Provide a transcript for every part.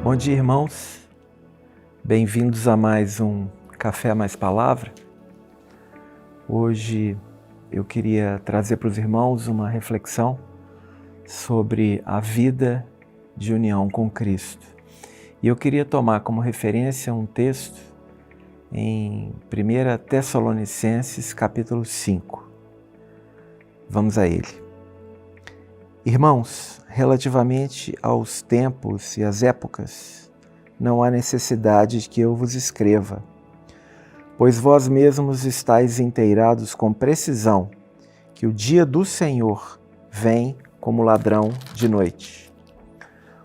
Bom dia, irmãos. Bem-vindos a mais um Café Mais Palavra. Hoje eu queria trazer para os irmãos uma reflexão sobre a vida de união com Cristo. E eu queria tomar como referência um texto em 1 Tessalonicenses, capítulo 5. Vamos a ele. Irmãos, relativamente aos tempos e às épocas, não há necessidade de que eu vos escreva, pois vós mesmos estáis inteirados com precisão que o dia do Senhor vem como ladrão de noite.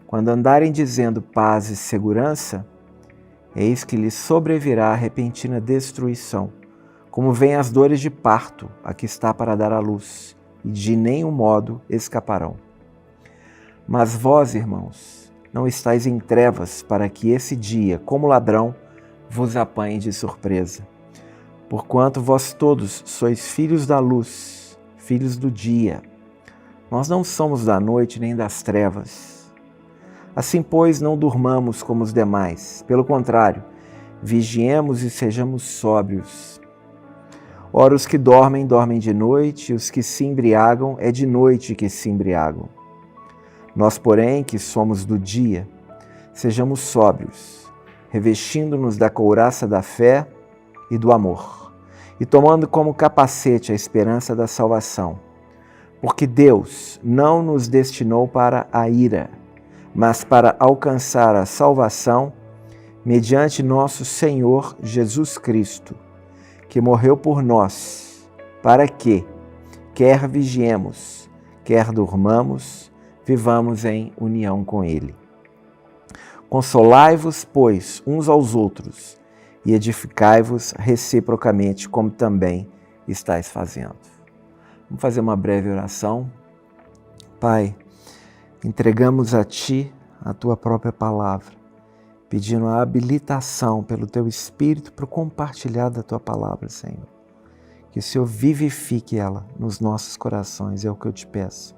Quando andarem dizendo paz e segurança, eis que lhes sobrevirá a repentina destruição, como vêm as dores de parto a que está para dar à luz, e de nenhum modo escaparão. Mas vós, irmãos, não estáis em trevas para que esse dia, como ladrão, vos apanhe de surpresa. Porquanto vós todos sois filhos da luz, filhos do dia. Nós não somos da noite nem das trevas. Assim, pois, não durmamos como os demais. Pelo contrário, vigiemos e sejamos sóbrios. Ora, os que dormem, dormem de noite, e os que se embriagam, é de noite que se embriagam. Nós, porém, que somos do dia, sejamos sóbrios, revestindo-nos da couraça da fé e do amor, e tomando como capacete a esperança da salvação. Porque Deus não nos destinou para a ira, mas para alcançar a salvação mediante nosso Senhor Jesus Cristo, que morreu por nós, para que, quer vigiemos, quer durmamos, vivamos em união com Ele. Consolai-vos, pois, uns aos outros, e edificai-vos reciprocamente, como também estáis fazendo. Vamos fazer uma breve oração. Pai, entregamos a Ti a Tua própria palavra, pedindo a habilitação pelo Teu Espírito para compartilhar da Tua palavra, Senhor. Que o Senhor vivifique ela nos nossos corações, é o que eu te peço,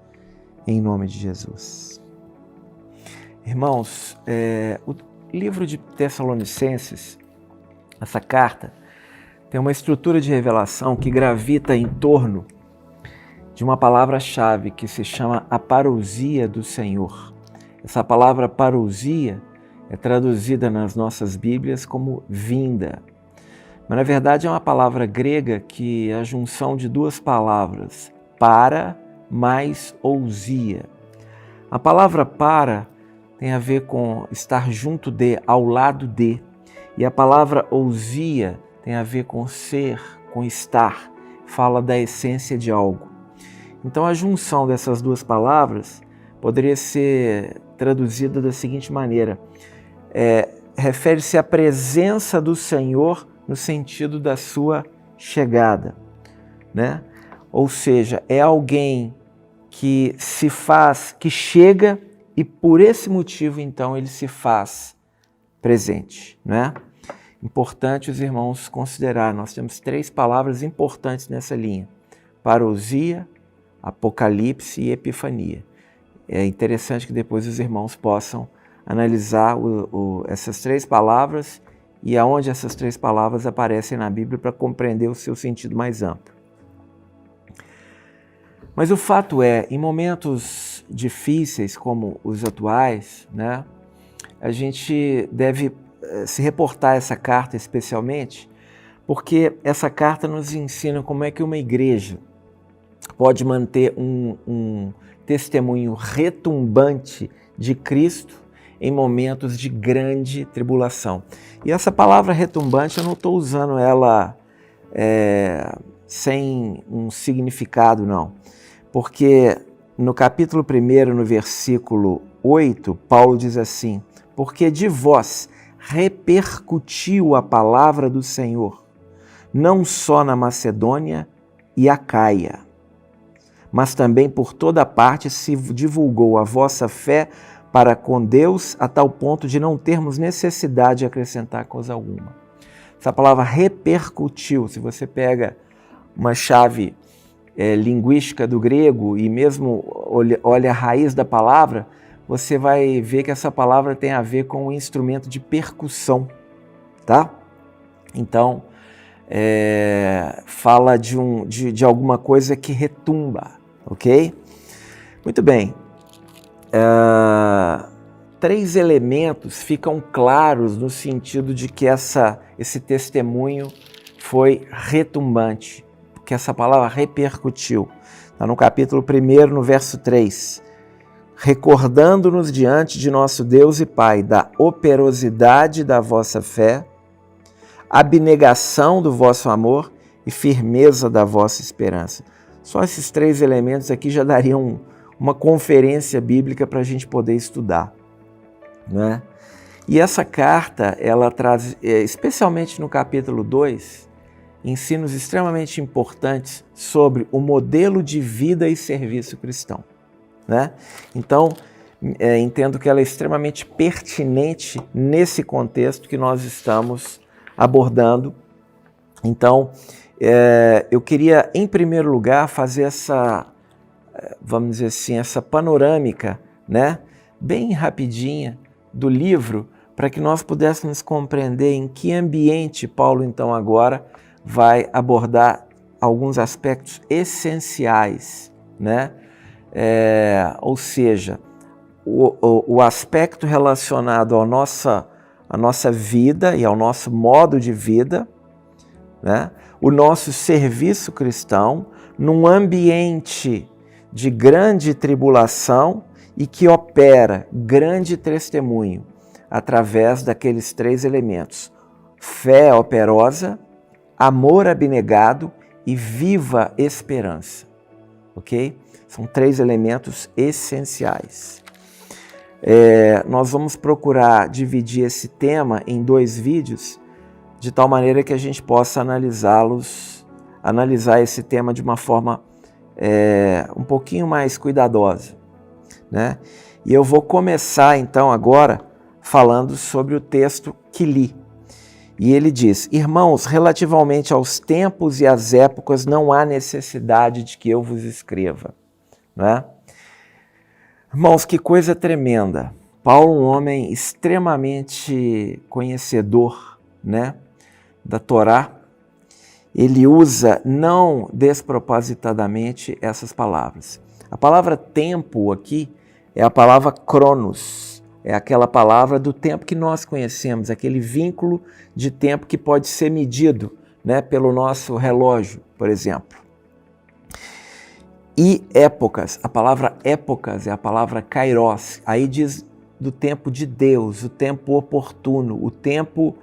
em nome de Jesus. Irmãos, o livro de Tessalonicenses, essa carta, tem uma estrutura de revelação que gravita em torno de uma palavra-chave que se chama a parousia do Senhor. Essa palavra parousia é traduzida nas nossas Bíblias como vinda. Mas, na verdade, é uma palavra grega que é a junção de duas palavras, para mais ousia. A palavra para tem a ver com estar junto de, ao lado de. E a palavra ousia tem a ver com ser, com estar. Fala da essência de algo. Então, a junção dessas duas palavras poderia ser traduzida da seguinte maneira. Refere-se à presença do Senhor no sentido da sua chegada, né? Ou seja, é alguém que se faz, que chega e por esse motivo então ele se faz presente, né? Importante os irmãos considerar, nós temos 3 palavras importantes nessa linha: parousia, apocalipse e epifania. É interessante que depois os irmãos possam analisar essas 3 palavras e aonde essas 3 palavras aparecem na Bíblia para compreender o seu sentido mais amplo. Mas o fato é, em momentos difíceis como os atuais, né, a gente deve se reportar a essa carta especialmente, porque essa carta nos ensina como é que uma igreja pode manter um testemunho retumbante de Cristo em momentos de grande tribulação. E essa palavra retumbante, eu não estou usando ela sem um significado, não. Porque no capítulo 1, no versículo 8, Paulo diz assim: porque de vós repercutiu a palavra do Senhor, não só na Macedônia e Acaia, mas também por toda parte se divulgou a vossa fé para com Deus, a tal ponto de não termos necessidade de acrescentar coisa alguma. Essa palavra repercutiu, se você pega uma chave linguística do grego e mesmo olha a raiz da palavra, você vai ver que essa palavra tem a ver com um instrumento de percussão, tá? Então, fala de alguma coisa que retumba, ok? Muito bem. 3 elementos ficam claros no sentido de que esse testemunho foi retumbante, que essa palavra repercutiu. Está no capítulo 1, no verso 3. Recordando-nos diante de nosso Deus e Pai da operosidade da vossa fé, abnegação do vosso amor e firmeza da vossa esperança. Só esses 3 elementos aqui já dariam uma conferência bíblica para a gente poder estudar, né? E essa carta, ela traz, especialmente no capítulo 2, ensinos extremamente importantes sobre o modelo de vida e serviço cristão, né? Então, entendo que ela é extremamente pertinente nesse contexto que nós estamos abordando. Então, eu queria, em primeiro lugar, fazer vamos dizer assim, essa panorâmica, né, bem rapidinha do livro, para que nós pudéssemos compreender em que ambiente Paulo, então, agora vai abordar alguns aspectos essenciais, né? Ou seja, o aspecto relacionado à nossa vida e ao nosso modo de vida, né? O nosso serviço cristão num ambiente de grande tribulação e que opera grande testemunho através daqueles 3 elementos: fé operosa, amor abnegado e viva esperança, ok? São 3 elementos essenciais. Nós vamos procurar dividir esse tema em 2 vídeos, de tal maneira que a gente possa analisar esse tema de uma forma um pouquinho mais cuidadosa, né? E eu vou começar então agora falando sobre o texto que li. E ele diz: irmãos, relativamente aos tempos e às épocas não há necessidade de que eu vos escreva, né? Irmãos, que coisa tremenda. Paulo, um homem extremamente conhecedor, né, da Torá, ele usa não despropositadamente essas palavras. A palavra tempo aqui é a palavra cronos, é aquela palavra do tempo que nós conhecemos, aquele vínculo de tempo que pode ser medido, né, pelo nosso relógio, por exemplo. E épocas, a palavra épocas é a palavra kairos, aí diz do tempo de Deus, o tempo oportuno, o tempo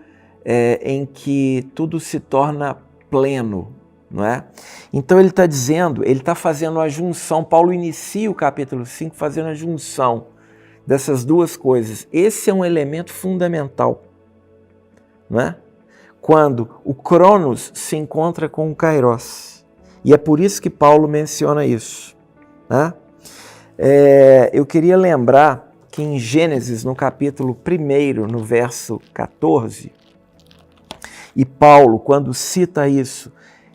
em que tudo se torna pleno, não é? Então ele está dizendo, ele está fazendo a junção, Paulo inicia o capítulo 5 fazendo a junção dessas 2 coisas. Esse é um elemento fundamental, não é? Quando o Cronos se encontra com o Kairos. E é por isso que Paulo menciona isso, né? Eu queria lembrar que em Gênesis, no capítulo 1, no verso 14, e Paulo, quando cita isso,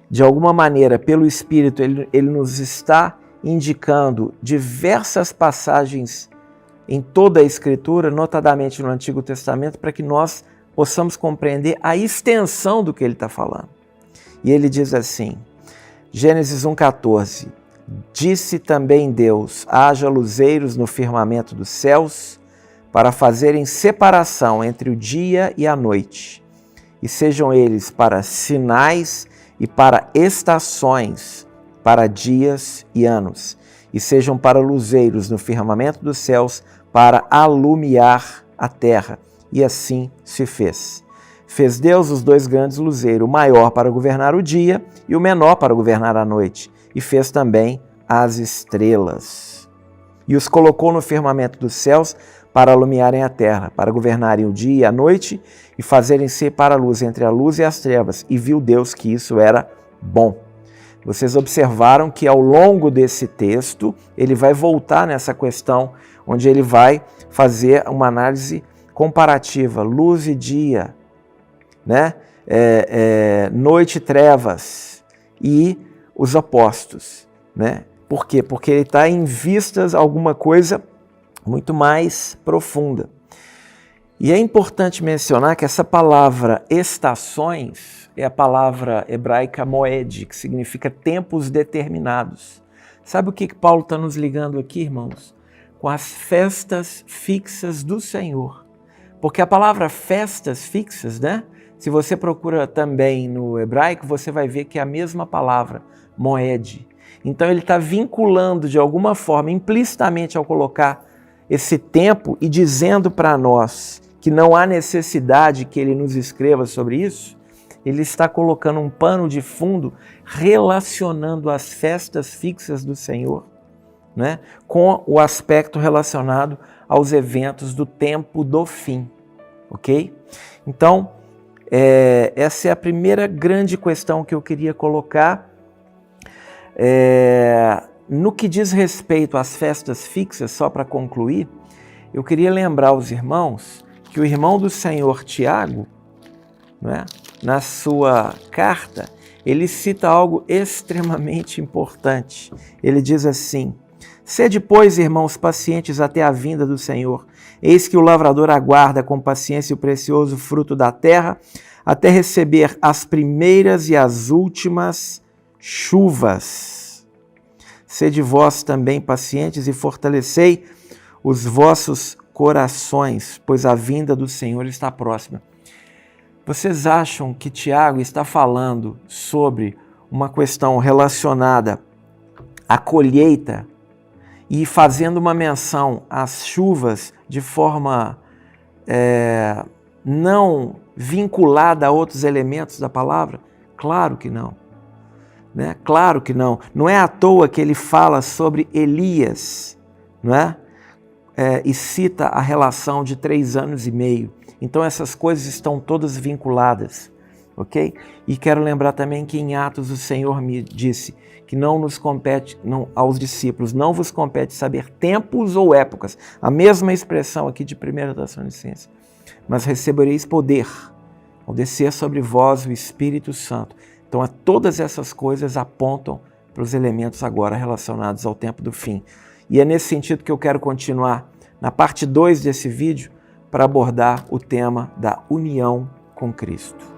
de alguma maneira, pelo Espírito, ele nos está indicando diversas passagens em toda a Escritura, notadamente no Antigo Testamento, para que nós possamos compreender a extensão do que ele está falando. E ele diz assim, Gênesis 1,14, disse também Deus, haja luzeiros no firmamento dos céus, para fazerem separação entre o dia e a noite, e sejam eles para sinais e para estações, para dias e anos, e sejam para luzeiros no firmamento dos céus, para alumiar a terra. E assim se fez. Fez Deus os 2 grandes luzeiros, o maior para governar o dia e o menor para governar a noite, e fez também as estrelas. E os colocou no firmamento dos céus para alumiarem a terra, para governarem o dia e a noite, e fazerem separar a luz entre a luz e as trevas. E viu Deus que isso era bom. Vocês observaram que ao longo desse texto, ele vai voltar nessa questão, onde ele vai fazer uma análise comparativa, luz e dia, né? Noite e trevas, e os opostos, né? Por quê? Porque ele está em vistas a alguma coisa muito mais profunda. E é importante mencionar que essa palavra estações é a palavra hebraica moed, que significa tempos determinados. Sabe o que Paulo está nos ligando aqui, irmãos? Com as festas fixas do Senhor. Porque a palavra festas fixas, né? Se você procura também no hebraico, você vai ver que é a mesma palavra, moed. Então ele está vinculando de alguma forma, implicitamente ao colocar esse tempo e dizendo para nós que não há necessidade que ele nos escreva sobre isso, ele está colocando um pano de fundo relacionando as festas fixas do Senhor, né, com o aspecto relacionado aos eventos do tempo do fim, ok? Então, essa é a primeira grande questão que eu queria colocar. No que diz respeito às festas fixas, só para concluir, eu queria lembrar aos irmãos que o irmão do Senhor, Tiago, né, na sua carta, ele cita algo extremamente importante. Ele diz assim: sede, pois, irmãos, pacientes até a vinda do Senhor. Eis que o lavrador aguarda com paciência o precioso fruto da terra, até receber as primeiras e as últimas chuvas. Sede vós também pacientes e fortalecei os vossos corações, pois a vinda do Senhor está próxima. Vocês acham que Tiago está falando sobre uma questão relacionada à colheita e fazendo uma menção às chuvas de forma não vinculada a outros elementos da palavra? Claro que não. Né? Claro que não. Não é à toa que ele fala sobre Elias, não é? E cita a relação de 3 anos e meio. Então essas coisas estão todas vinculadas, ok? E quero lembrar também que em Atos o Senhor me disse que não nos compete, aos discípulos, não vos compete saber tempos ou épocas, a mesma expressão aqui de 1 Tessalonicenses, mas recebereis poder ao descer sobre vós o Espírito Santo. Então todas essas coisas apontam para os elementos agora relacionados ao tempo do fim. E é nesse sentido que eu quero continuar na parte 2 desse vídeo para abordar o tema da união com Cristo.